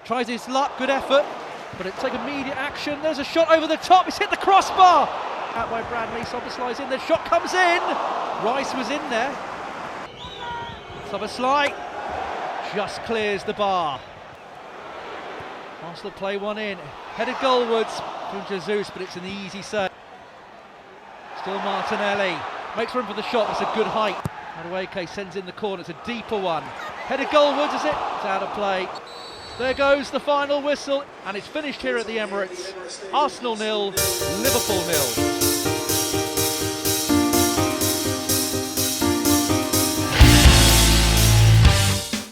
Tries his luck, good effort, but it takes immediate action. There's a shot over the top, it's hit the crossbar. Out by Bradley, Szoboszlai's in, the shot comes in. Rice was in there. Szoboszlai just clears the bar. Arsenal play one in, headed goalwards from Jesus, but it's an easy save. Still Martinelli, makes room for the shot, it's a good height. Madueke sends in the corner, it's a deeper one. Headed goalwards, is it? It's out of play. There goes the final whistle, and it's finished here at the Emirates. Arsenal 0, Liverpool 0.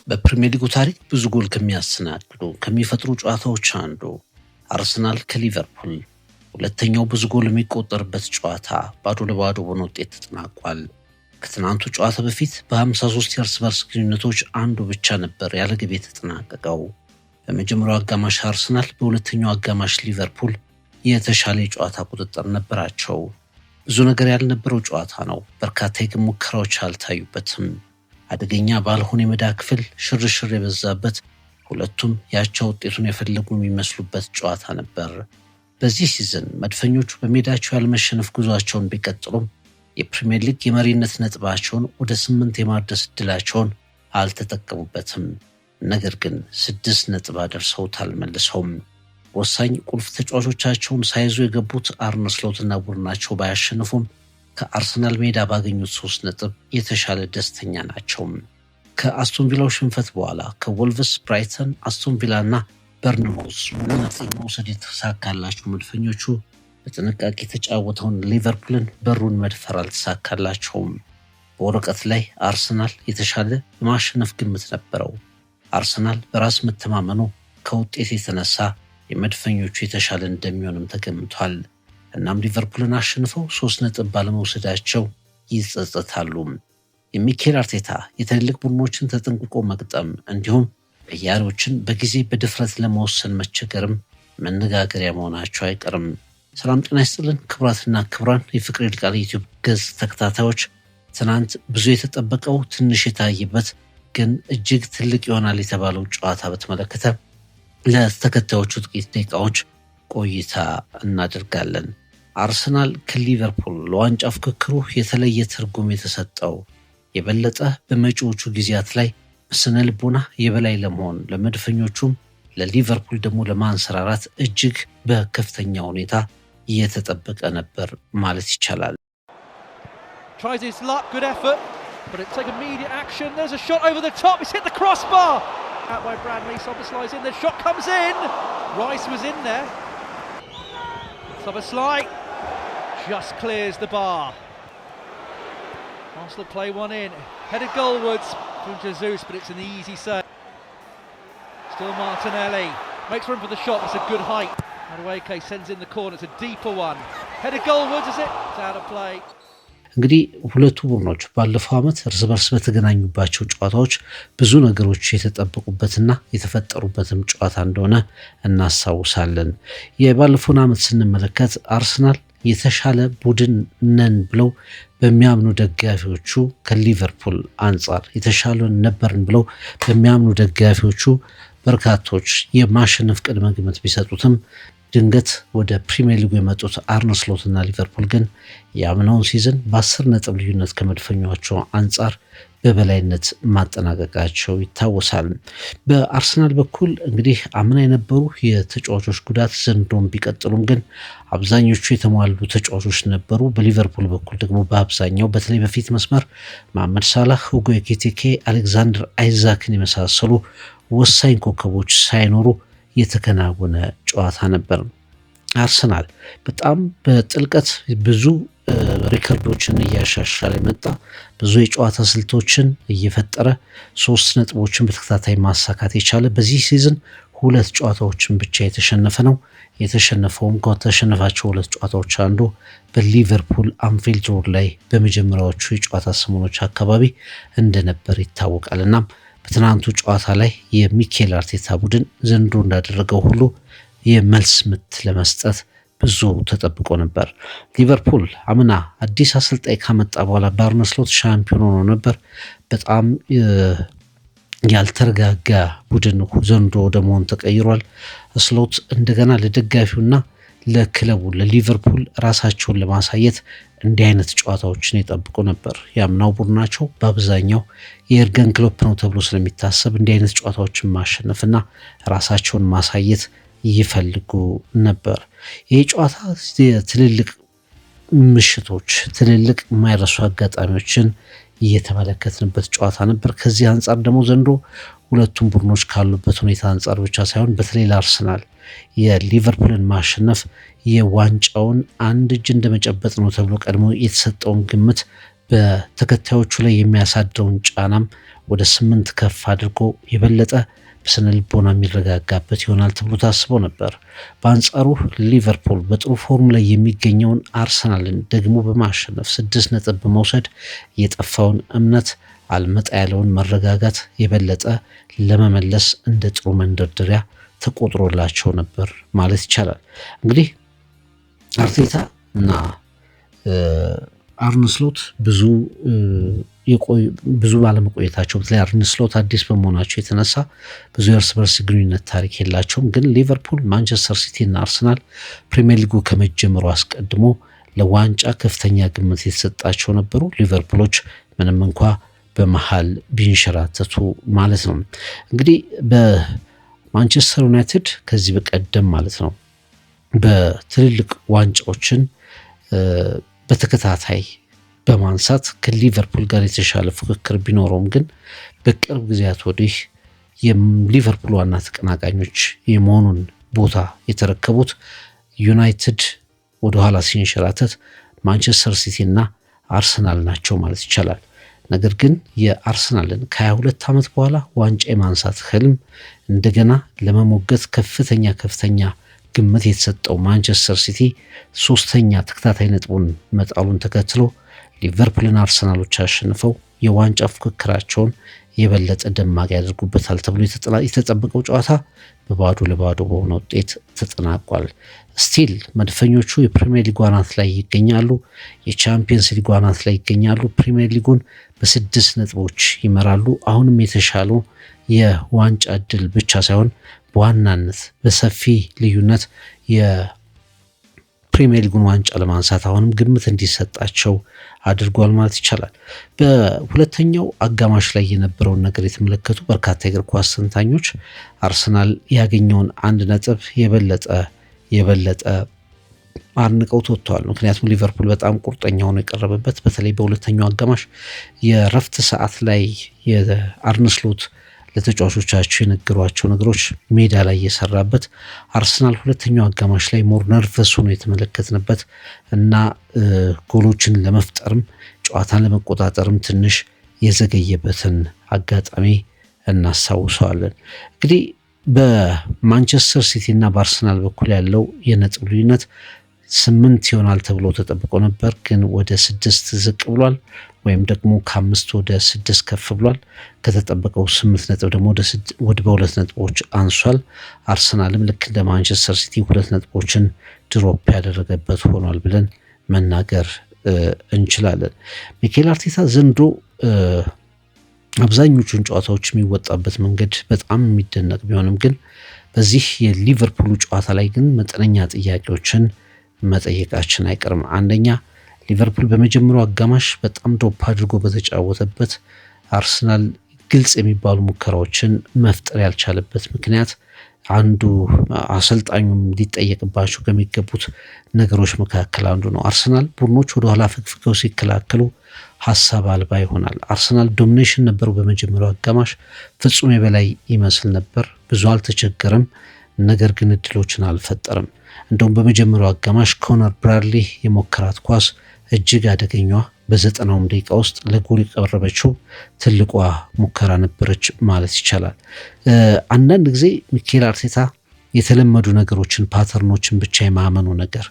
በፕሪሚየር ሊጉ ታሪክ ብዙ ጎል ከሚያስተናግዱ ከሚፈጥሩ ጨዋታዎች አንዱ አርሰናል ከሊቨርፑል ሁለተኛው ብዙ ጎል የሚቆጠርበት ጨዋታ ባዶ ለባዶ በሆነ ውጤት ተጠናቋል። ከትናንቱ ጨዋታ በፊት በ53 የእርስ በርስ ግንኙነቶች አንዱ ብቻ ነበር ያለ ግብ የተጠናቀቀው። በመጀመሪያው አጋማሽ አርሰናል፣ በሁለተኛው አጋማሽ ሊቨርፑል የተሻለ ጨዋታ ቁጥጥር ነበራቸው። ብዙ ነገር ያልነበረው ጨዋታ ነው። በርካታ የግብ ሙከራዎች አልታዩበትም። አደገኛ ባልሆነ የሜዳ ክፍል ሽርሽር የበዛበት፣ ሁለቱም ያቻ ውጤቱን የፈለጉ የሚመስሉበት ጨዋታ ነበር። በዚህ ሲዝን መድፈኞቹ በሜዳቸው ያልመሸነፍ ጉዟቸውን ቢቀጥሉም የፕሪሚየር ሊግ የመሪነት ነጥባቸውን ወደ 8 የማድረስ እድላቸውን አልተጠቀሙበትም። ነገር ግን 6 ነጥብ አደርሰውታል መልሰውም። ወሳኝ ቁልፍ ተጫዋቾቻቸውን ሳይዙ የገቡት አርነ ስሎትና ቡድናቸው ባያሸንፉም ከአርሰናል ሜዳ ባገኙት 3 ነጥብ የተሻለ ደስተኛ ናቸው። ከአስቶን ቪላው ሽንፈት በኋላ ከወልቭስ፣ ብራይተን፣ አስቶን ቪላና በርንማውዝ ነጥብ መውሰድ የተሳካላቸው መድፈኞቹ በጥንቃቄ የተጫወተውን ሊቨርፑልን በሩን መድፈር አልተሳካላቸውም። በወረቀት ላይ አርሰናል የተሻለ የማሸነፍ ግምት ነበረው። አርሰናል በራስ መተማመኑ ከውጤት የተነሳ የመድፈኞቹ የተሻለ እንደሚሆንም ተገምቷል። እናም ሊቨርፑልን አሸንፈው 3 ነጥብ ባለመውሰዳቸው ይጸጸታሉ። የሚኬል አርቴታ የትልልቅ ቡድኖችን ተጠንቅቆ መግጠም እንዲሁም ቀያሪዎችን በጊዜ በድፍረት ለመወሰን መቸገርም መነጋገሪያ መሆናቸው አይቀርም። ሰላም ጤና ይስጥልን ክቡራትና ክቡራን የፍቅር ይልቃል ዩቲዩብ ገጽ ተከታታዮች፣ ትናንት ብዙ የተጠበቀው ትንሽ የታየበት ግን እጅግ ትልቅ ይሆናል የተባለው ጨዋታ በተመለከተ ለተከታዮቹ ጥቂት ደቂቃዎች ቆይታ እናደርጋለን። አርሰናል ከሊቨርፑል ለዋንጫ ፍክክሩ የተለየ ትርጉም የተሰጠው የበለጠ በመጪዎቹ ጊዜያት ላይ በስነ ልቦና የበላይ ለመሆን ለመድፈኞቹም ለሊቨርፑል ደግሞ ለማንሰራራት እጅግ በከፍተኛ ሁኔታ እየተጠበቀ ነበር ማለት ይቻላል። Tries his luck, good effort, but it takes immediate action. There's a shot over the top, it's hit the crossbar. Out by Bradley, Szoboszlai's in, the shot comes in. Rice was in there. Szoboszlai just clears the bar. Arsenal play one in, headed goalwards from Jesus, but it's an easy save. Still Martinelli, makes room for the shot, it's a good height. Madueke sends in the corner, it's a deeper one. Headed goalwards, is it? It's out of play. እንግዲህ ሁለቱ ቡድኖች ባለፈው ዓመት እርስ በርስ በተገናኙባቸው ጨዋታዎች ብዙ ነገሮች የተጠበቁበትና የተፈጠሩበትም ጨዋታ እንደሆነ እናስታውሳለን። የባለፈውን ዓመት ስንመለከት አርሰናል የተሻለ ቡድን ነን ብለው በሚያምኑ ደጋፊዎቹ ከሊቨርፑል አንጻር የተሻለ ነበርን ብለው በሚያምኑ ደጋፊዎቹ በርካቶች የማሸነፍ ቅድመ ግምት ቢሰጡትም ድንገት ወደ ፕሪሚየር ሊጉ የመጡት አርነ ስሎትና ሊቨርፑል ግን ያምናውን ሲዝን በ10 ነጥብ ልዩነት ከመድፈኛቸው አንጻር በበላይነት ማጠናቀቃቸው ይታወሳል። በአርሰናል በኩል እንግዲህ አምና የነበሩ የተጫዋቾች ጉዳት ዘንድሮም ቢቀጥሉም ግን አብዛኞቹ የተሟሉ ተጫዋቾች ነበሩ። በሊቨርፑል በኩል ደግሞ በአብዛኛው በተለይ በፊት መስመር መሐመድ ሳላህ፣ ሁጎ ኤኪቲኬ፣ አሌክዛንደር አይዛክን የመሳሰሉ ወሳኝ ኮከቦች ሳይኖሩ የተከናወነ ጨዋታ ነበር። አርሰናል በጣም በጥልቀት ብዙ ሪከርዶችን እያሻሻለ መጣ። ብዙ የጨዋታ ስልቶችን እየፈጠረ 3 ነጥቦችን በተከታታይ ማሳካት የቻለ በዚህ ሲዝን 2 ጨዋታዎችን ብቻ የተሸነፈ ነው። የተሸነፈውም ከተሸነፋቸው 2 ጨዋታዎች አንዱ በሊቨርፑል አንፊልድ ሮድ ላይ በመጀመሪያዎቹ የጨዋታ ሰሞኖች አካባቢ እንደነበር ይታወቃል። እናም በትናንቱ ጨዋታ ላይ የሚኬል አርቴታ ቡድን ዘንድሮ እንዳደረገው ሁሉ የመልስ ምት ለመስጠት ብዙ ተጠብቆ ነበር። ሊቨርፑል አምና አዲስ አሰልጣኝ ካመጣ በኋላ በአርነ ስሎት ሻምፒዮን ሆኖ ነበር። በጣም ያልተረጋጋ ቡድን ዘንድሮ ወደ መሆን ተቀይሯል። ስሎት እንደገና ለደጋፊውና ለክለቡ ለሊቨርፑል ራሳቸውን ለማሳየት እንዲህ አይነት ጨዋታዎችን ይጠብቁ ነበር። ያምናው ቡድናቸው በአብዛኛው የኤርገን ክሎፕ ነው ተብሎ ስለሚታሰብ እንዲህ አይነት ጨዋታዎችን ማሸነፍና ራሳቸውን ማሳየት ይፈልጉ ነበር። ይህ ጨዋታ ትልልቅ ምሽቶች፣ ትልልቅ የማይረሱ አጋጣሚዎችን እየተመለከትንበት ጨዋታ ነበር። ከዚህ አንጻር ደግሞ ዘንድሮ ሁለቱም ቡድኖች ካሉበት ሁኔታ አንጻር ብቻ ሳይሆን በተለይ ለአርሰናል የሊቨርፑልን ማሸነፍ የዋንጫውን አንድ እጅ እንደመጨበጥ ነው ተብሎ ቀድሞ የተሰጠውን ግምት በተከታዮቹ ላይ የሚያሳድረውን ጫናም ወደ 8 ከፍ አድርጎ የበለጠ በስነ ልቦና የሚረጋጋበት ይሆናል ተብሎ ታስቦ ነበር። በአንጻሩ ሊቨርፑል በጥሩ ፎርም ላይ የሚገኘውን አርሰናልን ደግሞ በማሸነፍ 6 ነጥብ በመውሰድ የጠፋውን እምነት አልመጣ ያለውን መረጋጋት የበለጠ ለመመለስ እንደ ጥሩ መንደርደሪያ ተቆጥሮላቸው ነበር ማለት ይቻላል። እንግዲህ አርቴታ እና አርነ ስሎት ብዙ ባለመቆየታቸው በተለይ አርነ ስሎት አዲስ በመሆናቸው የተነሳ ብዙ የእርስ በርስ ግንኙነት ታሪክ የላቸውም። ግን ሊቨርፑል፣ ማንቸስተር ሲቲ እና አርሰናል ፕሪሚየር ሊጉ ከመጀመሩ አስቀድሞ ለዋንጫ ከፍተኛ ግምት የተሰጣቸው ነበሩ። ሊቨርፑሎች ምንም እንኳ በመሃል ቢንሸራተቱ ማለት ነው። እንግዲህ በማንቸስተር ዩናይትድ ከዚህ በቀደም ማለት ነው በትልልቅ ዋንጫዎችን በተከታታይ በማንሳት ከሊቨርፑል ጋር የተሻለ ፉክክር ቢኖረውም ግን በቅርብ ጊዜያት ወዲህ የሊቨርፑል ዋና ተቀናቃኞች የመሆኑን ቦታ የተረከቡት ዩናይትድ ወደኋላ ሲንሸራተት ማንቸስተር ሲቲ እና አርሰናል ናቸው ማለት ይቻላል። ነገር ግን የአርሰናልን ከ22 ዓመት በኋላ ዋንጫ የማንሳት ህልም እንደገና ለመሞገት ከፍተኛ ግምት የተሰጠው ማንቸስተር ሲቲ 3ኛ ተከታታይ ነጥቡን መጣሉን ተከትሎ ሊቨርፑልን አርሰናሎች አሸንፈው የዋንጫ ፉክክራቸውን የበለጠ ደማቅ ያደርጉበታል ተብሎ የተጠበቀው ጨዋታ በባዶ ለባዶ በሆነ ውጤት ተጠናቋል። ስቲል መድፈኞቹ የፕሪሚየር ሊግ አናት ላይ ይገኛሉ። የቻምፒየንስ ሊግ አናት ላይ ይገኛሉ። ፕሪሚየር ሊጉን በ6 ነጥቦች ይመራሉ። አሁንም የተሻሉ የዋንጫ እድል ብቻ ሳይሆን በዋናነት በሰፊ ልዩነት የፕሪሚየር ሊጉን ዋንጫ ለማንሳት አሁንም ግምት እንዲሰጣቸው አድርጓል ማለት ይቻላል። በሁለተኛው አጋማሽ ላይ የነበረውን ነገር የተመለከቱ በርካታ የእግር ኳስ ተንታኞች አርሰናል ያገኘውን 1 ነጥብ የበለጠ አርንቀው ተወጥተዋል። ምክንያቱም ሊቨርፑል በጣም ቁርጠኛ ሆኖ የቀረበበት በተለይ በሁለተኛው አጋማሽ የረፍት ሰዓት ላይ የአርነ ስሎት ለተጫዋቾቻቸው የነገሯቸው ነገሮች ሜዳ ላይ የሰራበት አርሰናል ሁለተኛው አጋማሽ ላይ ሞር ነርቨስ ሆኖ የተመለከትንበት እና ጎሎችን ለመፍጠርም ጨዋታን ለመቆጣጠርም ትንሽ የዘገየበትን አጋጣሚ እናስታውሰዋለን። እንግዲህ በማንቸስተር ሲቲ እና በአርሰናል በኩል ያለው የነጥብ ልዩነት 8 ይሆናል ተብሎ ተጠብቆ ነበር፣ ግን ወደ 6 ዝቅ ብሏል። ወይም ደግሞ ከ5 ወደ 6 ከፍ ብሏል። ከተጠበቀው 8 ነጥብ ደግሞ ወደ 2 ነጥቦች አንሷል። አርሰናልም ልክ እንደ ማንቸስተር ሲቲ 2 ነጥቦችን ድሮፕ ያደረገበት ሆኗል ብለን መናገር እንችላለን። ሚኬል አርቴታ ዘንድሮ አብዛኞቹን ጨዋታዎች የሚወጣበት መንገድ በጣም የሚደነቅ ቢሆንም ግን በዚህ የሊቨርፑሉ ጨዋታ ላይ ግን መጠነኛ ጥያቄዎችን መጠየቃችን አይቀርም። አንደኛ ሊቨርፑል በመጀመሪያው አጋማሽ በጣም ዶፕ አድርጎ በተጫወተበት አርሰናል ግልጽ የሚባሉ ሙከራዎችን መፍጠር ያልቻለበት ምክንያት አንዱ አሰልጣኙም ሊጠየቅባቸው ከሚገቡት ነገሮች መካከል አንዱ ነው። አርሰናል ቡድኖች ወደ ኋላ ፍግፍገው ሲከላከሉ ሀሳብ አልባ ይሆናል። አርሰናል ዶሚኔሽን ነበረው። በመጀመሪያው አጋማሽ ፍጹም የበላይ ይመስል ነበር። ብዙ አልተቸገረም፣ ነገር ግን እድሎችን አልፈጠረም። እንደውም በመጀመሪያው አጋማሽ ኮነር ብራድሊ የሞከራት ኳስ እጅግ አደገኛዋ በ90 ደቂቃ ውስጥ ለጎል የቀረበችው ትልቋ ሙከራ ነበረች ማለት ይቻላል። አንዳንድ ጊዜ ሚኬል አርቴታ የተለመዱ ነገሮችን ፓተርኖችን ብቻ የማመኑ ነገር፣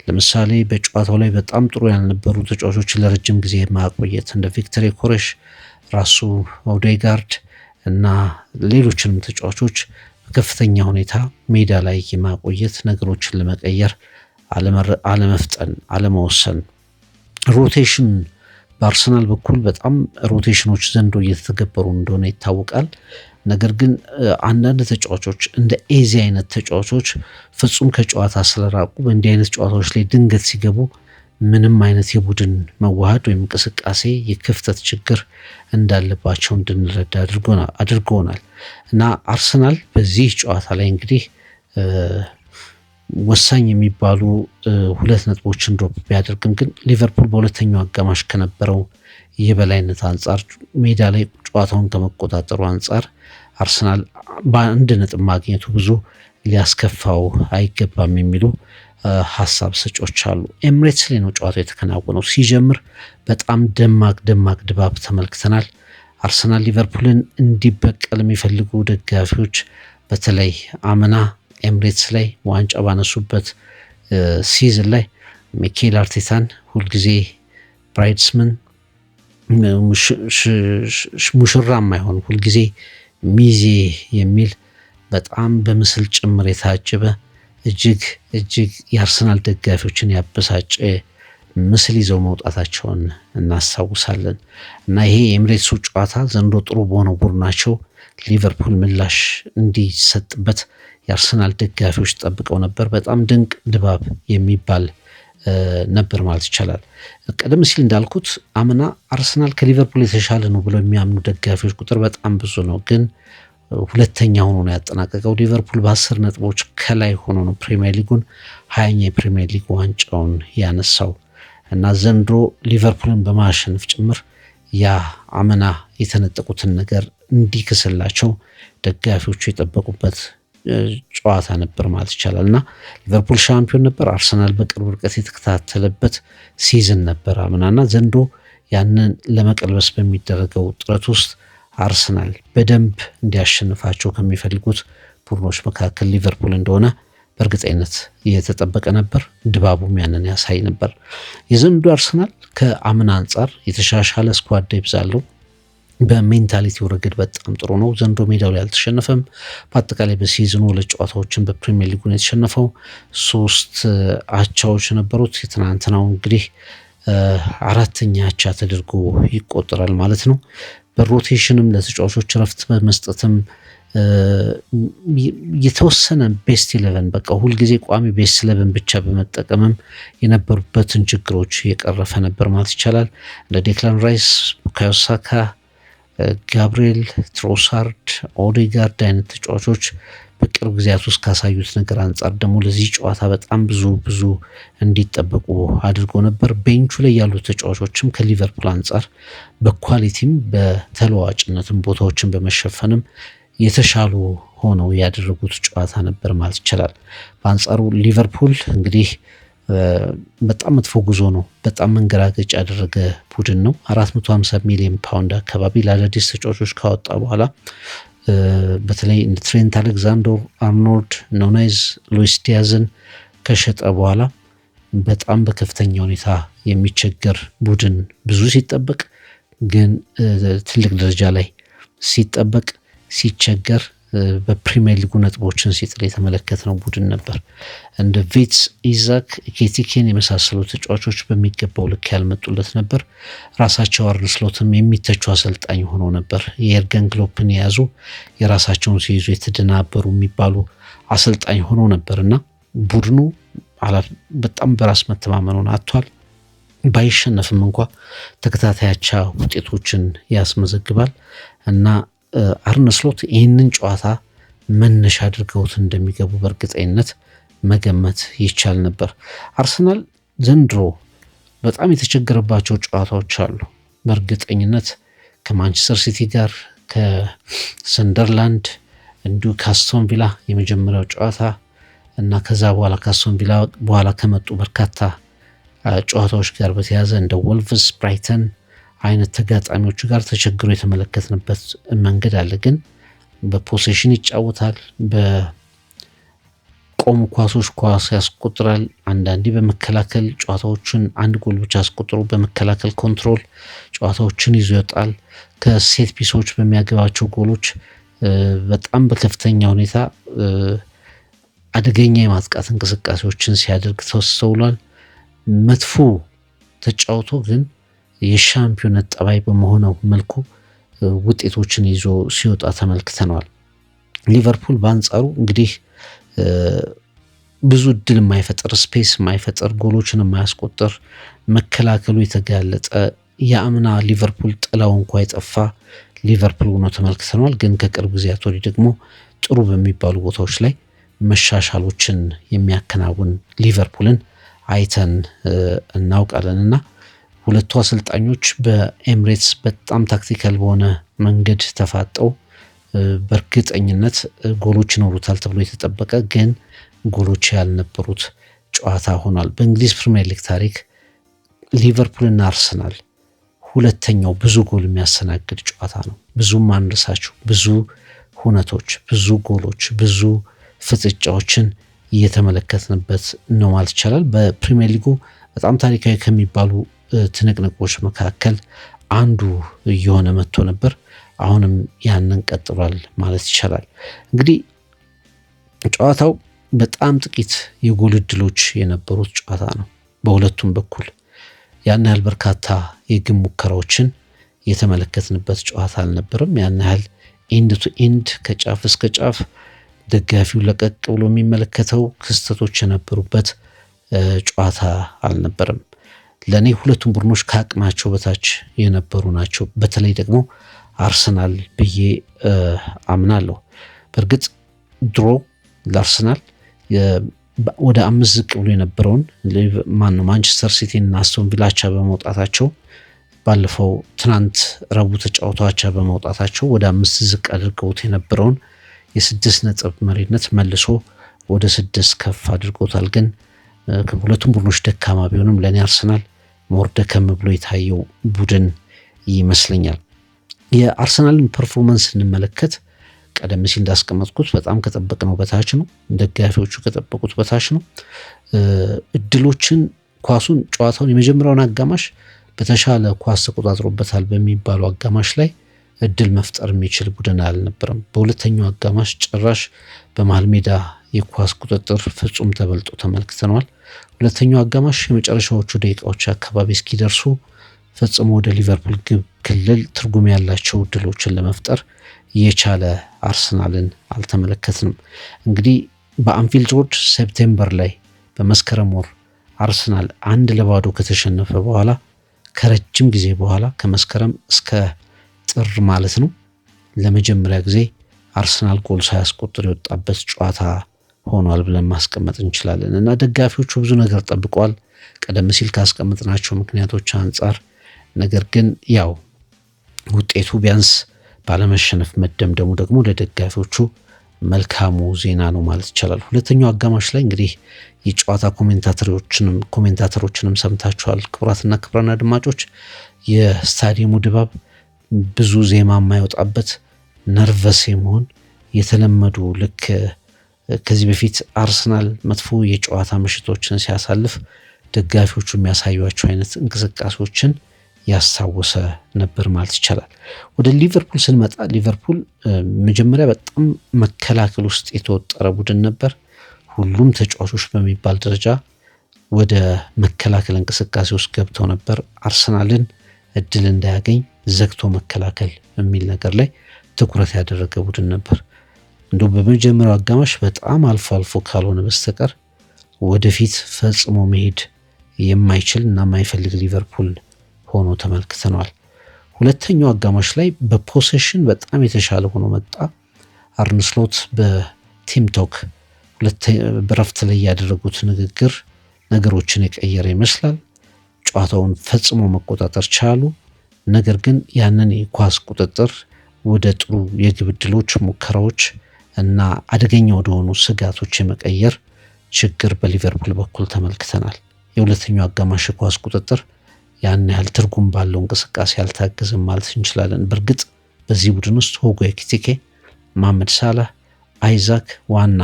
ለምሳሌ በጨዋታው ላይ በጣም ጥሩ ያልነበሩ ተጫዋቾችን ለረጅም ጊዜ ማቆየት እንደ ቪክተር ኮሬሽ፣ ራሱ ኦዴጋርድ እና ሌሎችንም ተጫዋቾች በከፍተኛ ሁኔታ ሜዳ ላይ የማቆየት ነገሮችን ለመቀየር አለመፍጠን፣ አለመወሰን፣ ሮቴሽን በአርሰናል በኩል በጣም ሮቴሽኖች ዘንድሮ እየተተገበሩ እንደሆነ ይታወቃል። ነገር ግን አንዳንድ ተጫዋቾች እንደ ኤዚ አይነት ተጫዋቾች ፍጹም ከጨዋታ ስለራቁ በእንዲህ አይነት ጨዋታዎች ላይ ድንገት ሲገቡ ምንም አይነት የቡድን መዋሃድ ወይም እንቅስቃሴ የክፍተት ችግር እንዳለባቸው እንድንረዳ አድርጎናል እና አርሰናል በዚህ ጨዋታ ላይ እንግዲህ ወሳኝ የሚባሉ 2 ነጥቦችን ድሮፕ ቢያደርግም ግን ሊቨርፑል በሁለተኛው አጋማሽ ከነበረው የበላይነት አንጻር ሜዳ ላይ ጨዋታውን ከመቆጣጠሩ አንጻር አርሰናል በአንድ ነጥብ ማግኘቱ ብዙ ሊያስከፋው አይገባም የሚሉ ሀሳብ ሰጮች አሉ። ኤምሬትስ ላይ ነው ጨዋታው የተከናወነው። ሲጀምር በጣም ደማቅ ድባብ ተመልክተናል። አርሰናል ሊቨርፑልን እንዲበቀል የሚፈልጉ ደጋፊዎች በተለይ አምና ኤምሬትስ ላይ ዋንጫ ባነሱበት ሲዝን ላይ ሚኬል አርቴታን ሁልጊዜ ብራይድስመን ሙሽራ የማይሆን ሁልጊዜ ሚዜ የሚል በጣም በምስል ጭምር የታጀበ እጅግ የአርሰናል ደጋፊዎችን ያበሳጨ ምስል ይዘው መውጣታቸውን እናስታውሳለን እና ይሄ የኤምሬትሱ ጨዋታ ዘንድሮ ጥሩ በሆነው ቡድናቸው ሊቨርፑል ምላሽ እንዲሰጥበት የአርሰናል ደጋፊዎች ጠብቀው ነበር። በጣም ድንቅ ድባብ የሚባል ነበር ማለት ይቻላል። ቀደም ሲል እንዳልኩት አምና አርሰናል ከሊቨርፑል የተሻለ ነው ብለው የሚያምኑ ደጋፊዎች ቁጥር በጣም ብዙ ነው፣ ግን ሁለተኛ ሆኖ ነው ያጠናቀቀው። ሊቨርፑል በ10 ነጥቦች ከላይ ሆኖ ነው ፕሪሚየር ሊጉን 20ኛ የፕሪሚየር ሊግ ዋንጫውን ያነሳው እና ዘንድሮ ሊቨርፑልን በማሸነፍ ጭምር ያ አምና የተነጠቁትን ነገር እንዲክስላቸው ደጋፊዎቹ የጠበቁበት ጨዋታ ነበር ማለት ይቻላል እና ሊቨርፑል ሻምፒዮን ነበር። አርሰናል በቅርብ ርቀት የተከታተለበት ሲዝን ነበር አምናና ዘንድሮ ያንን ለመቀልበስ በሚደረገው ጥረት ውስጥ አርሰናል በደንብ እንዲያሸንፋቸው ከሚፈልጉት ቡድኖች መካከል ሊቨርፑል እንደሆነ በእርግጠኝነት የተጠበቀ ነበር። ድባቡም ያንን ያሳይ ነበር። የዘንድሮ አርሰናል ከአምና አንጻር የተሻሻለ ስኳድ ዴፕዝ አለው። በሜንታሊቲው ረገድ በጣም ጥሩ ነው። ዘንድሮ ሜዳው ላይ አልተሸነፈም። በአጠቃላይ በሲዝኑ 2 ጨዋታዎችን በፕሪሚየር ሊጉ ነው የተሸነፈው። 3 አቻዎች ነበሩት። የትናንትናው እንግዲህ 4ኛ አቻ ተደርጎ ይቆጠራል ማለት ነው። በሮቴሽንም ለተጫዋቾች ረፍት በመስጠትም የተወሰነ ቤስት 11 በቃ ሁልጊዜ ቋሚ ቤስት 11 ብቻ በመጠቀምም የነበሩበትን ችግሮች የቀረፈ ነበር ማለት ይቻላል። እንደ ዴክላን ራይስ፣ ቡካዮ ሳካ፣ ጋብሪኤል፣ ትሮሳርድ፣ ኦዴጋርድ አይነት ተጫዋቾች በቅርብ ጊዜያት ውስጥ ካሳዩት ነገር አንጻር ደግሞ ለዚህ ጨዋታ በጣም ብዙ እንዲጠበቁ አድርጎ ነበር። ቤንቹ ላይ ያሉት ተጫዋቾችም ከሊቨርፑል አንጻር በኳሊቲም በተለዋዋጭነትም ቦታዎችን በመሸፈንም የተሻሉ ሆነው ያደረጉት ጨዋታ ነበር ማለት ይቻላል። በአንጻሩ ሊቨርፑል እንግዲህ በጣም መጥፎ ጉዞ ነው። በጣም መንገራገጭ ያደረገ ቡድን ነው። 450 ሚሊዮን ፓውንድ አካባቢ ለአዳዲስ ተጫዋቾች ካወጣ በኋላ በተለይ ትሬንት አሌክዛንደር አርኖልድ፣ ኑኔዝ፣ ሉዊስ ዲያዝን ከሸጠ በኋላ በጣም በከፍተኛ ሁኔታ የሚቸገር ቡድን ብዙ ሲጠበቅ ግን ትልቅ ደረጃ ላይ ሲጠበቅ ሲቸገር በፕሪሚየር ሊጉ ነጥቦችን ሲጥል የተመለከትነው ቡድን ነበር። እንደ ቪትስ፣ ኢዛክ፣ ኬቲኬን የመሳሰሉ ተጫዋቾች በሚገባው ልክ ያልመጡለት ነበር። ራሳቸው አርነ ስሎትም የሚተቹ አሰልጣኝ ሆነው ነበር። የኤርገን ክሎፕን የያዙ የራሳቸውን ሲይዙ የተደናበሩ የሚባሉ አሰልጣኝ ሆነው ነበርና ቡድኑ በጣም በራስ መተማመኑን አጥቷል። ባይሸነፍም እንኳ ተከታታይ አቻ ውጤቶችን ያስመዘግባል እና አርነ ስሎት ይህንን ጨዋታ መነሻ አድርገውት እንደሚገቡ በእርግጠኝነት መገመት ይቻል ነበር። አርሰናል ዘንድሮ በጣም የተቸገረባቸው ጨዋታዎች አሉ። በእርግጠኝነት ከማንቸስተር ሲቲ ጋር፣ ከሰንደርላንድ እንዲሁ ከአስቶን ቪላ የመጀመሪያው ጨዋታ እና ከዛ በኋላ ከአስቶን ቪላ በኋላ ከመጡ በርካታ ጨዋታዎች ጋር በተያያዘ እንደ ወልቭስ፣ ብራይተን አይነት ተጋጣሚዎቹ ጋር ተቸግሮ የተመለከትንበት መንገድ አለ። ግን በፖሴሽን ይጫወታል፣ በቆሙ ኳሶች ኳስ ያስቆጥራል። አንዳንዴ በመከላከል ጨዋታዎችን 1 ጎል ብቻ አስቆጥሮ በመከላከል ኮንትሮል ጨዋታዎችን ይዞ ይወጣል። ከሴት ፒሶች በሚያገባቸው ጎሎች በጣም በከፍተኛ ሁኔታ አደገኛ የማጥቃት እንቅስቃሴዎችን ሲያደርግ ተስተውሏል። መጥፎ ተጫውቶ ግን የሻምፒዮንነት ጠባይ በመሆነው መልኩ ውጤቶችን ይዞ ሲወጣ ተመልክተናል። ሊቨርፑል በአንጻሩ እንግዲህ ብዙ እድል የማይፈጥር ስፔስ የማይፈጥር ጎሎችን የማያስቆጥር መከላከሉ የተጋለጠ የአምና ሊቨርፑል ጥላው እንኳ የጠፋ ሊቨርፑል ሆኖ ተመልክተናል። ግን ከቅርብ ጊዜያት ወዲህ ደግሞ ጥሩ በሚባሉ ቦታዎች ላይ መሻሻሎችን የሚያከናውን ሊቨርፑልን አይተን እናውቃለን እና ሁለቱ አሰልጣኞች በኤምሬትስ በጣም ታክቲካል በሆነ መንገድ ተፋጠው በእርግጠኝነት ጎሎች ይኖሩታል ተብሎ የተጠበቀ ግን ጎሎች ያልነበሩት ጨዋታ ሆኗል። በእንግሊዝ ፕሪሚየር ሊግ ታሪክ ሊቨርፑልና አርሰናል ሁለተኛው ብዙ ጎል የሚያስተናግድ ጨዋታ ነው። ብዙም አንረሳቸው ብዙ ሁነቶች፣ ብዙ ጎሎች፣ ብዙ ፍጥጫዎችን እየተመለከትንበት ነው ማለት ይቻላል። በፕሪሚየር ሊጉ በጣም ታሪካዊ ከሚባሉ ትንቅንቆች መካከል አንዱ እየሆነ መጥቶ ነበር። አሁንም ያንን ቀጥሏል ማለት ይቻላል። እንግዲህ ጨዋታው በጣም ጥቂት የጎል እድሎች የነበሩት ጨዋታ ነው። በሁለቱም በኩል ያን ያህል በርካታ የግብ ሙከራዎችን የተመለከትንበት ጨዋታ አልነበረም። ያን ያህል ኤንድ ቱ ኤንድ ከጫፍ እስከ ጫፍ ደጋፊው ለቀቅ ብሎ የሚመለከተው ክስተቶች የነበሩበት ጨዋታ አልነበረም። ለእኔ ሁለቱም ቡድኖች ከአቅማቸው በታች የነበሩ ናቸው። በተለይ ደግሞ አርሰናል ብዬ አምናለሁ። በእርግጥ ድሮ ለአርሰናል ወደ 5 ዝቅ ብሎ የነበረውን ማንቸስተር ሲቲና አስቶን ቪላ አቻ በመውጣታቸው ባለፈው ትናንት ረቡዕ ተጫውተው አቻ በመውጣታቸው ወደ 5 ዝቅ አድርገውት የነበረውን የ6 ነጥብ መሪነት መልሶ ወደ 6 ከፍ አድርጎታል። ግን ሁለቱም ቡድኖች ደካማ ቢሆንም ለእኔ አርሰናል ሞር ደከም ብሎ የታየው ቡድን ይመስለኛል። የአርሰናልን ፐርፎርማንስ ስንመለከት ቀደም ሲል እንዳስቀመጥኩት በጣም ከጠበቅነው በታች ነው። ደጋፊዎቹ ከጠበቁት በታች ነው። እድሎችን ኳሱን ጨዋታውን የመጀመሪያውን አጋማሽ በተሻለ ኳስ ተቆጣጥሮበታል በሚባለው አጋማሽ ላይ እድል መፍጠር የሚችል ቡድን አልነበረም። በሁለተኛው አጋማሽ ጭራሽ በመሃል ሜዳ የኳስ ቁጥጥር ፍጹም ተበልጦ ተመልክተነዋል። ሁለተኛው አጋማሽ የመጨረሻዎቹ ደቂቃዎች አካባቢ እስኪደርሱ ፈጽሞ ወደ ሊቨርፑል ግብ ክልል ትርጉም ያላቸው እድሎችን ለመፍጠር የቻለ አርሰናልን አልተመለከትንም። እንግዲህ በአንፊልድ ሮድ ሴፕቴምበር ላይ በመስከረም ወር አርሰናል 1-0 ከተሸነፈ በኋላ ከረጅም ጊዜ በኋላ ከመስከረም እስከ ጥር ማለት ነው ለመጀመሪያ ጊዜ አርሰናል ጎል ሳያስቆጥር የወጣበት ጨዋታ ሆኗል ብለን ማስቀመጥ እንችላለን እና ደጋፊዎቹ ብዙ ነገር ጠብቀዋል ቀደም ሲል ካስቀመጥናቸው ምክንያቶች አንጻር። ነገር ግን ያው ውጤቱ ቢያንስ ባለመሸነፍ መደምደሙ ደግሞ ለደጋፊዎቹ መልካሙ ዜና ነው ማለት ይቻላል። ሁለተኛው አጋማሽ ላይ እንግዲህ የጨዋታ ኮሜንታተሮችንም ሰምታችኋል። ክቡራትና ክቡራን አድማጮች የስታዲየሙ ድባብ ብዙ ዜማ የማይወጣበት ነርቨስ የመሆን የተለመዱ ልክ ከዚህ በፊት አርሰናል መጥፎ የጨዋታ ምሽቶችን ሲያሳልፍ ደጋፊዎቹ የሚያሳዩቸው አይነት እንቅስቃሴዎችን ያስታወሰ ነበር ማለት ይቻላል። ወደ ሊቨርፑል ስንመጣ ሊቨርፑል መጀመሪያ በጣም መከላከል ውስጥ የተወጠረ ቡድን ነበር። ሁሉም ተጫዋቾች በሚባል ደረጃ ወደ መከላከል እንቅስቃሴ ውስጥ ገብተው ነበር። አርሰናልን እድል እንዳያገኝ ዘግቶ መከላከል የሚል ነገር ላይ ትኩረት ያደረገ ቡድን ነበር። እንደው በመጀመሪያው አጋማሽ በጣም አልፎ አልፎ ካልሆነ በስተቀር ወደፊት ፈጽሞ መሄድ የማይችል እና የማይፈልግ ሊቨርፑል ሆኖ ተመልክተናል። ሁለተኛው አጋማሽ ላይ በፖሴሽን በጣም የተሻለ ሆኖ መጣ። አርነ ስሎት በቲም ቶክ በረፍት ላይ ያደረጉት ንግግር ነገሮችን የቀየረ ይመስላል። ጨዋታውን ፈጽሞ መቆጣጠር ቻሉ። ነገር ግን ያንን የኳስ ቁጥጥር ወደ ጥሩ የግብ ዕድሎች፣ ሙከራዎች እና አደገኛ ወደሆኑ ስጋቶች የመቀየር ችግር በሊቨርፑል በኩል ተመልክተናል። የሁለተኛው አጋማሽ ኳስ ቁጥጥር ያን ያህል ትርጉም ባለው እንቅስቃሴ አልታገዘም ማለት እንችላለን። በእርግጥ በዚህ ቡድን ውስጥ ሁጎ ኤኪቲኬ፣ መሐመድ ሳላህ፣ አይዛክ ዋና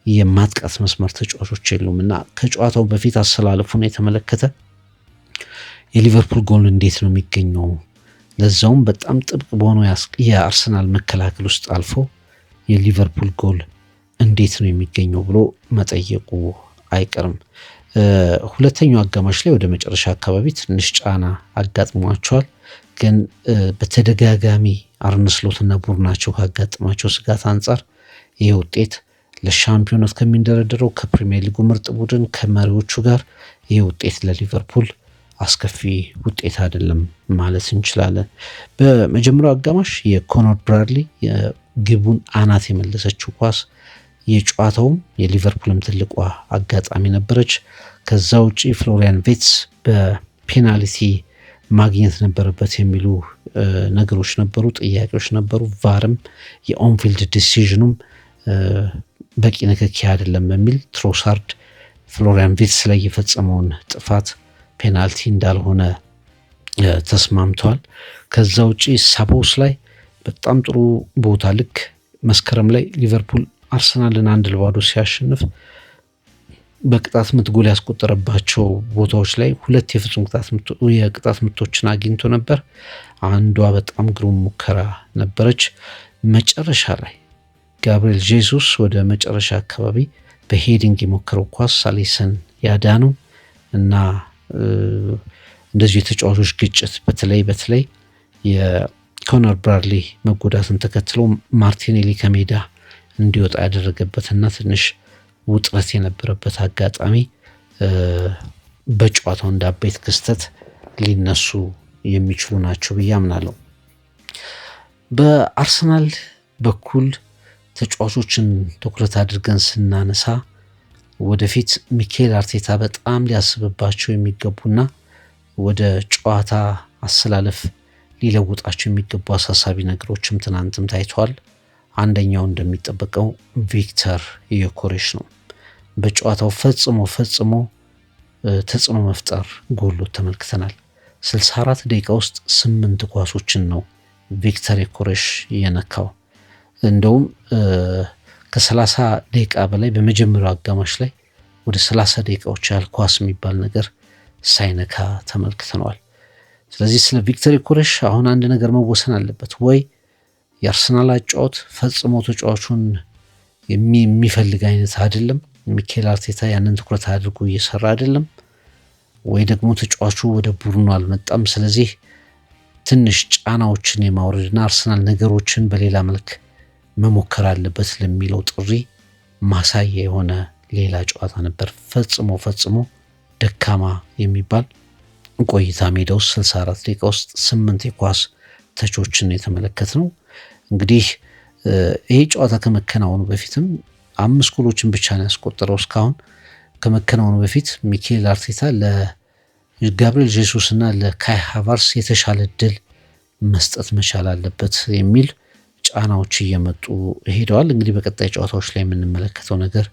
የማጥቃት መስመር ተጫዋቾች የሉም እና ከጨዋታው በፊት አሰላለፉን የተመለከተ የሊቨርፑል ጎል እንዴት ነው የሚገኘው፣ ለዛውም በጣም ጥብቅ በሆነው የአርሰናል መከላከል ውስጥ አልፎ የሊቨርፑል ጎል እንዴት ነው የሚገኘው ብሎ መጠየቁ አይቀርም። ሁለተኛው አጋማሽ ላይ ወደ መጨረሻ አካባቢ ትንሽ ጫና አጋጥሟቸዋል። ግን በተደጋጋሚ አርነ ስሎትና ቡድናቸው ካጋጠማቸው ስጋት አንጻር ይህ ውጤት ለሻምፒዮንነት ከሚንደረደረው ከፕሪሚየር ሊጉ ምርጥ ቡድን ከመሪዎቹ ጋር ይህ ውጤት ለሊቨርፑል አስከፊ ውጤት አይደለም ማለት እንችላለን። በመጀመሪያው አጋማሽ የኮኖር ብራድሊ የግቡን አናት የመለሰችው ኳስ የጨዋታውም የሊቨርፑልም ትልቋ አጋጣሚ ነበረች። ከዛ ውጪ ፍሎሪያን ቪርትዝ በፔናልቲ ማግኘት ነበረበት የሚሉ ነገሮች ነበሩ፣ ጥያቄዎች ነበሩ። ቫርም የኦንፊልድ ዲሲዥኑም በቂ ንክኪ አይደለም በሚል ትሮሳርድ ፍሎሪያን ቪርትዝ ላይ የፈጸመውን ጥፋት ፔናልቲ እንዳልሆነ ተስማምተዋል። ከዛ ውጪ ሳቦስ ላይ በጣም ጥሩ ቦታ ልክ መስከረም ላይ ሊቨርፑል አርሰናልን 1-0 ሲያሸንፍ በቅጣት ምት ጎል ያስቆጠረባቸው ቦታዎች ላይ 2 የፍጹም የቅጣት ምቶችን አግኝቶ ነበር። አንዷ በጣም ግሩም ሙከራ ነበረች። መጨረሻ ላይ ጋብሪኤል ጄሱስ ወደ መጨረሻ አካባቢ በሄዲንግ የሞከረው ኳስ አሊሰን ያዳነው እና እንደዚህ የተጫዋቾች ግጭት በተለይ የኮነር ብራድሊ መጎዳትን ተከትሎ ማርቲኔሊ ከሜዳ እንዲወጣ ያደረገበትና ትንሽ ውጥረት የነበረበት አጋጣሚ በጨዋታው እንደ አበይት ክስተት ሊነሱ የሚችሉ ናቸው ብዬ አምናለሁ። በአርሰናል በኩል ተጫዋቾችን ትኩረት አድርገን ስናነሳ ወደፊት ሚኬል አርቴታ በጣም ሊያስብባቸው የሚገቡና ወደ ጨዋታ አሰላለፍ ሊለውጣቸው የሚገቡ አሳሳቢ ነገሮችም ትናንትም ታይተዋል። አንደኛው እንደሚጠበቀው ቪክተር ዮኬሬሽ ነው። በጨዋታው ፈጽሞ ተጽዕኖ መፍጠር ጎሎት ተመልክተናል። 64 ደቂቃ ውስጥ 8 ኳሶችን ነው ቪክተር ዮኬሬሽ የነካው። እንደውም ከ30 ደቂቃ በላይ በመጀመሪያው አጋማሽ ላይ ወደ 30 ደቂቃዎች ያህል ኳስ የሚባል ነገር ሳይነካ ተመልክተነዋል። ስለዚህ ስለ ቪክተር ዮኬሬሽ አሁን አንድ ነገር መወሰን አለበት። ወይ የአርሰናል አጫወት ፈጽሞ ተጫዋቹን የሚፈልግ አይነት አይደለም፣ ሚኬል አርቴታ ያንን ትኩረት አድርጎ እየሰራ አይደለም፣ ወይ ደግሞ ተጫዋቹ ወደ ቡድኑ አልመጣም። ስለዚህ ትንሽ ጫናዎችን የማውረድና አርሰናል ነገሮችን በሌላ መልክ መሞከር አለበት ለሚለው ጥሪ ማሳያ የሆነ ሌላ ጨዋታ ነበር። ፈጽሞ ደካማ የሚባል ቆይታ ሜዳ ውስጥ 64 ደቂቃ ውስጥ 8 የኳስ ተቾችን የተመለከት ነው። እንግዲህ ይሄ ጨዋታ ከመከናወኑ በፊትም 5 ጎሎችን ብቻ ነው ያስቆጠረው። እስካሁን ከመከናወኑ በፊት ሚኬል አርቴታ ለጋብሪኤል ጄሱስ እና ለካይ ሃቨርትዝ የተሻለ እድል መስጠት መቻል አለበት የሚል ጫናዎች እየመጡ ሄደዋል። እንግዲህ በቀጣይ ጨዋታዎች ላይ የምንመለከተው ነገር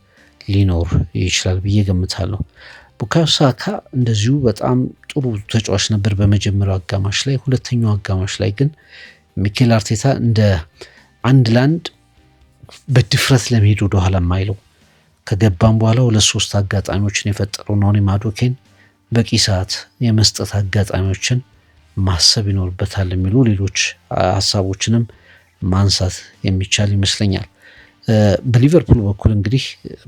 ሊኖር ይችላል ብዬ ገምታለሁ። ቡካዮ ሳካ እንደዚሁ በጣም ጥሩ ተጫዋች ነበር በመጀመሪያው አጋማሽ ላይ። ሁለተኛው አጋማሽ ላይ ግን ሚኬል አርቴታ እንደ 1-1 በድፍረት ለመሄድ ወደኋላ የማይለው ከገባም በኋላ 2-3 አጋጣሚዎችን የፈጠረው ኖኒ ማዱኬን በቂ ሰዓት የመስጠት አጋጣሚዎችን ማሰብ ይኖርበታል የሚሉ ሌሎች ሀሳቦችንም ማንሳት የሚቻል ይመስለኛል። በሊቨርፑል በኩል እንግዲህ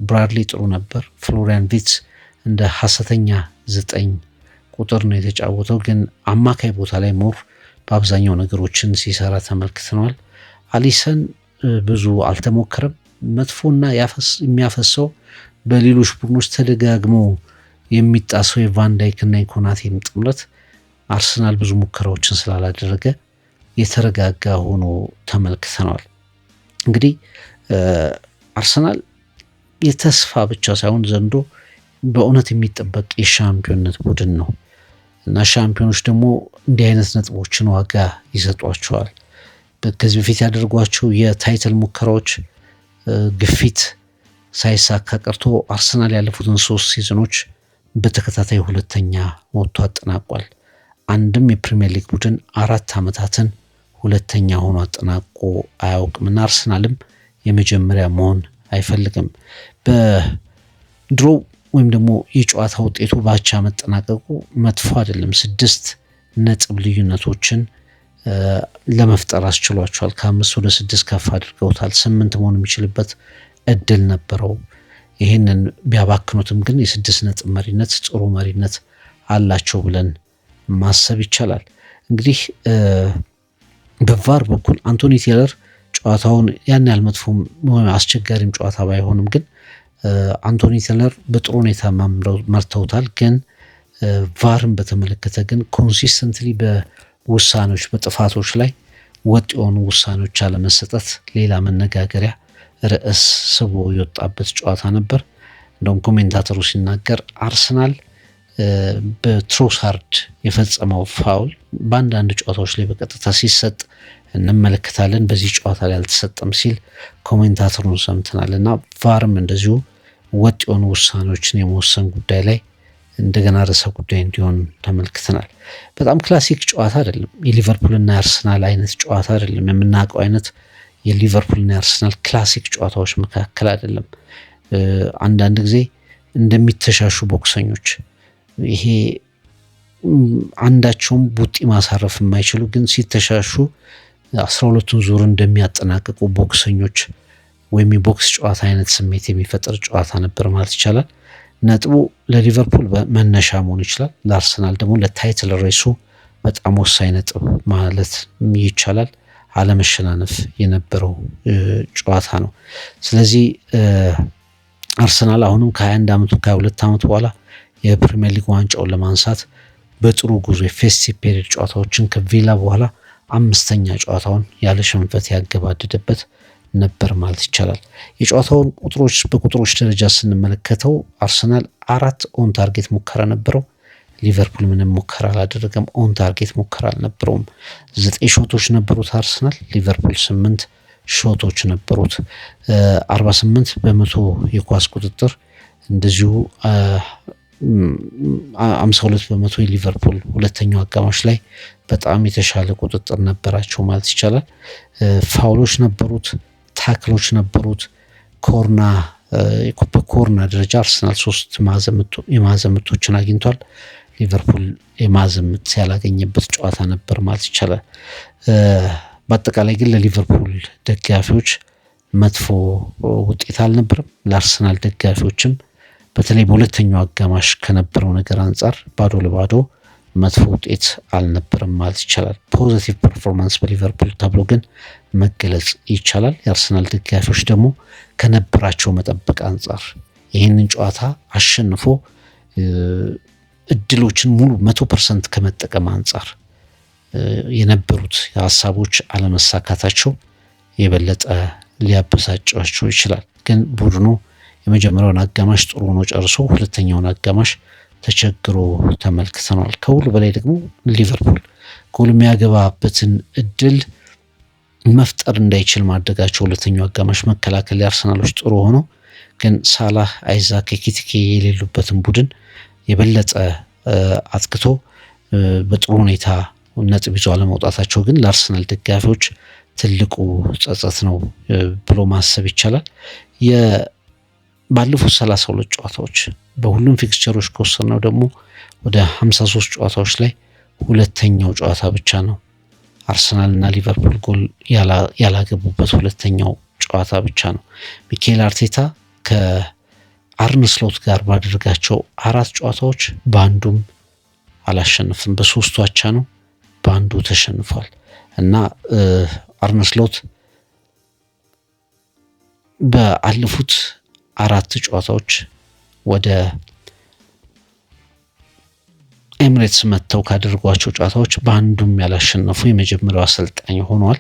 ብራድሊ ጥሩ ነበር። ፍሎሪያን ቪርትዝ እንደ ሐሰተኛ 9 ቁጥር ነው የተጫወተው፣ ግን አማካይ ቦታ ላይ ሞር በአብዛኛው ነገሮችን ሲሰራ ተመልክተናል። አሊሰን ብዙ አልተሞከረም። መጥፎና የሚያፈሰው በሌሎች ቡድኖች ተደጋግሞ የሚጣሰው የቫንዳይክና የኮናቴን ጥምረት አርሰናል ብዙ ሙከራዎችን ስላላደረገ የተረጋጋ ሆኖ ተመልክተናል። እንግዲህ አርሰናል የተስፋ ብቻ ሳይሆን ዘንድሮ በእውነት የሚጠበቅ የሻምፒዮንነት ቡድን ነው እና ሻምፒዮኖች ደግሞ እንዲህ አይነት ነጥቦችን ዋጋ ይሰጧቸዋል። ከዚህ በፊት ያደርጓቸው የታይትል ሙከራዎች ግፊት ሳይሳካ ቀርቶ አርሰናል ያለፉትን 3 ሲዝኖች በተከታታይ 2ኛ ወጥቶ አጠናቋል። አንድም የፕሪሚየር ሊግ ቡድን 4 ዓመታትን 2ኛ ሆኖ አጠናቆ አያውቅምና አርሰናልም የመጀመሪያ መሆን አይፈልግም። በድሮ ወይም ደግሞ የጨዋታ ውጤቱ ባቻ መጠናቀቁ መጥፎ አይደለም። 6 ነጥብ ልዩነቶችን ለመፍጠር አስችሏቸዋል። ከ5 ወደ 6 ከፍ አድርገውታል። 8 መሆን የሚችልበት እድል ነበረው። ይህንን ቢያባክኑትም ግን የ6 ነጥብ መሪነት ጥሩ መሪነት አላቸው ብለን ማሰብ ይቻላል። እንግዲህ በቫር በኩል አንቶኒ ቴይለር ጨዋታውን ያን ያህል መጥፎም አስቸጋሪም ጨዋታ ባይሆንም ግን አንቶኒ ቴይለር በጥሩ ሁኔታ መርተውታል። ግን ቫርን በተመለከተ ግን ኮንሲስተንትሊ በውሳኔዎች በጥፋቶች ላይ ወጥ የሆኑ ውሳኔዎች አለመሰጠት ሌላ መነጋገሪያ ርዕስ ስቦ የወጣበት ጨዋታ ነበር። እንደውም ኮሜንታተሩ ሲናገር አርሰናል በትሮሳርድ የፈጸመው ፋውል በአንዳንድ ጨዋታዎች ላይ በቀጥታ ሲሰጥ እንመለከታለን፣ በዚህ ጨዋታ ላይ አልተሰጠም ሲል ኮሜንታተሩን ሰምተናል። እና ቫርም እንደዚሁ ወጥ የሆኑ ውሳኔዎችን የመወሰን ጉዳይ ላይ እንደገና ርዕሰ ጉዳይ እንዲሆን ተመልክተናል። በጣም ክላሲክ ጨዋታ አይደለም። የሊቨርፑልና የአርሰናል አይነት ጨዋታ አይደለም። የምናውቀው አይነት የሊቨርፑልና የአርሰናል ክላሲክ ጨዋታዎች መካከል አይደለም። አንዳንድ ጊዜ እንደሚተሻሹ ቦክሰኞች ይሄ አንዳቸውም ቡጢ ማሳረፍ የማይችሉ ግን ሲተሻሹ 12ቱን ዙር እንደሚያጠናቅቁ ቦክሰኞች ወይም የቦክስ ጨዋታ አይነት ስሜት የሚፈጥር ጨዋታ ነበር ማለት ይቻላል። ነጥቡ ለሊቨርፑል መነሻ መሆን ይችላል። ለአርሰናል ደግሞ ለታይትል ሬሱ በጣም ወሳኝ ነጥብ ማለት ይቻላል። አለመሸናነፍ የነበረው ጨዋታ ነው። ስለዚህ አርሰናል አሁንም ከ21 ዓመቱ ከ22 ዓመት በኋላ የፕሪሚየር ሊግ ዋንጫውን ለማንሳት በጥሩ ጉዞ የፌስቲቭ ፔሪድ ጨዋታዎችን ከቪላ በኋላ 5ኛ ጨዋታውን ያለ ሽንፈት ያገባደደበት ነበር ማለት ይቻላል። የጨዋታውን በቁጥሮች ደረጃ ስንመለከተው አርሰናል 4 ኦን ታርጌት ሙከራ ነበረው። ሊቨርፑል ምንም ሙከራ አላደረገም። ኦን ታርጌት ሙከራ አልነበረውም። 9 ሾቶች ነበሩት አርሰናል፣ ሊቨርፑል 8 ሾቶች ነበሩት። 48% የኳስ ቁጥጥር እንደዚሁ 52% የሊቨርፑል ሁለተኛው አጋማሽ ላይ በጣም የተሻለ ቁጥጥር ነበራቸው ማለት ይቻላል። ፋውሎች ነበሩት፣ ታክሎች ነበሩት። በኮርና ደረጃ አርሰናል 3 የማዕዘን ምቶችን አግኝቷል። ሊቨርፑል የማዕዘን ምት ያላገኘበት ጨዋታ ነበር ማለት ይቻላል። በአጠቃላይ ግን ለሊቨርፑል ደጋፊዎች መጥፎ ውጤት አልነበረም። ለአርሰናል ደጋፊዎችም በተለይ በሁለተኛው አጋማሽ ከነበረው ነገር አንጻር ባዶ ለባዶ መጥፎ ውጤት አልነበረም ማለት ይቻላል። ፖዚቲቭ ፐርፎርማንስ በሊቨርፑል ተብሎ ግን መገለጽ ይቻላል። የአርሰናል ደጋፊዎች ደግሞ ከነበራቸው መጠበቅ አንጻር ይህንን ጨዋታ አሸንፎ እድሎችን ሙሉ 100% ከመጠቀም አንጻር የነበሩት ሀሳቦች አለመሳካታቸው የበለጠ ሊያበሳጫቸው ይችላል። ግን ቡድኑ የመጀመሪያውን አጋማሽ ጥሩ ሆኖ ጨርሶ ሁለተኛውን አጋማሽ ተቸግሮ ተመልክተናል። ከሁሉ በላይ ደግሞ ሊቨርፑል ጎል የሚያገባበትን እድል መፍጠር እንዳይችል ማድረጋቸው ሁለተኛው አጋማሽ መከላከል የአርሰናሎች ጥሩ ሆኖ ግን ሳላህ፣ አይዛክ፣ ኤኪቲኬ የሌሉበትን ቡድን የበለጠ አጥቅቶ በጥሩ ሁኔታ ነጥብ ይዞ አለመውጣታቸው ግን ለአርሰናል ደጋፊዎች ትልቁ ጸጸት ነው ብሎ ማሰብ ይቻላል። ባለፉት 32 ጨዋታዎች በሁሉም ፊክስቸሮች ከወሰድነው ደግሞ ወደ 53 ጨዋታዎች ላይ ሁለተኛው ጨዋታ ብቻ ነው አርሰናል እና ሊቨርፑል ጎል ያላገቡበት ሁለተኛው ጨዋታ ብቻ ነው። ሚኬል አርቴታ ከአርነ ስሎት ጋር ባደረጋቸው 4 ጨዋታዎች በአንዱም አላሸነፍም። በ3ቱ አቻ ነው፣ በአንዱ ተሸንፏል። እና አርነ ስሎት በአለፉት 4 ጨዋታዎች ወደ ኤምሬትስ መጥተው ካደረጓቸው ጨዋታዎች በአንዱም ያላሸነፉ የመጀመሪያው አሰልጣኝ ሆኗል።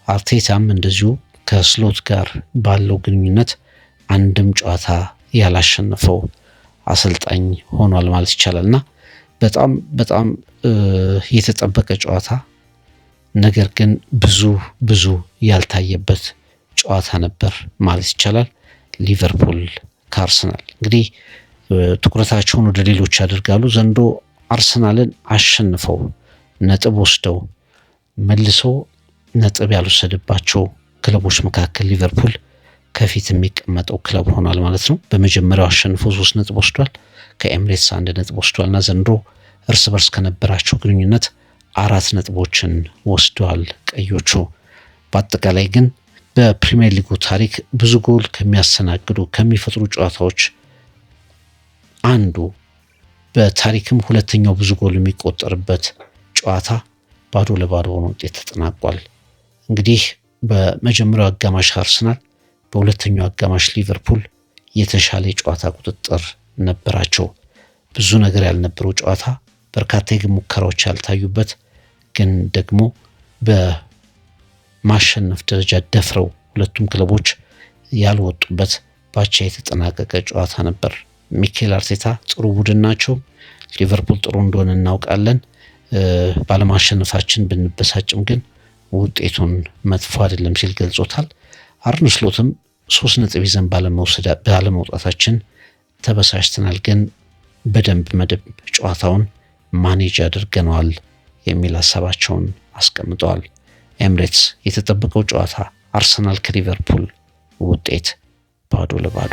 አርቴታም እንደዚሁ ከስሎት ጋር ባለው ግንኙነት አንድም ጨዋታ ያላሸነፈው አሰልጣኝ ሆኗል ማለት ይቻላል። እና በጣም የተጠበቀ ጨዋታ ነገር ግን ብዙ ያልታየበት ጨዋታ ነበር ማለት ይቻላል። ሊቨርፑል ከአርሰናል እንግዲህ ትኩረታቸውን ወደ ሌሎች ያደርጋሉ። ዘንድሮ አርሰናልን አሸንፈው ነጥብ ወስደው መልሶ ነጥብ ያልወሰደባቸው ክለቦች መካከል ሊቨርፑል ከፊት የሚቀመጠው ክለብ ሆኗል ማለት ነው። በመጀመሪያው አሸንፎ 3 ነጥብ ወስዷል። ከኤምሬትስ 1 ነጥብ ወስዷልና ዘንድሮ እርስ በርስ ከነበራቸው ግንኙነት 4 ነጥቦችን ወስደዋል ቀዮቹ። በአጠቃላይ ግን በፕሪሚየር ሊጉ ታሪክ ብዙ ጎል ከሚያስተናግዱ ከሚፈጥሩ ጨዋታዎች አንዱ በታሪክም ሁለተኛው ብዙ ጎል የሚቆጠርበት ጨዋታ ባዶ ለባዶ ሆኖ ውጤት ተጠናቋል። እንግዲህ በመጀመሪያው አጋማሽ አርሰናል፣ በሁለተኛው አጋማሽ ሊቨርፑል የተሻለ የጨዋታ ቁጥጥር ነበራቸው። ብዙ ነገር ያልነበረው ጨዋታ፣ በርካታ የግብ ሙከራዎች ያልታዩበት ግን ደግሞ በማሸነፍ ደረጃ ደፍረው ሁለቱም ክለቦች ያልወጡበት ባቻ የተጠናቀቀ ጨዋታ ነበር። ሚኬል አርቴታ ጥሩ ቡድን ናቸው፣ ሊቨርፑል ጥሩ እንደሆነ እናውቃለን፣ ባለማሸነፋችን ብንበሳጭም ግን ውጤቱን መጥፎ አይደለም ሲል ገልጾታል። አርነ ስሎትም 3 ነጥብ ይዘን ባለመውጣታችን ተበሳጭተናል፣ ግን በደንብ ጨዋታውን ማኔጅ አድርገነዋል የሚል ሀሳባቸውን አስቀምጠዋል። ኤምሬትስ የተጠበቀው ጨዋታ አርሰናል ከሊቨርፑል ውጤት ባዶ ለባዶ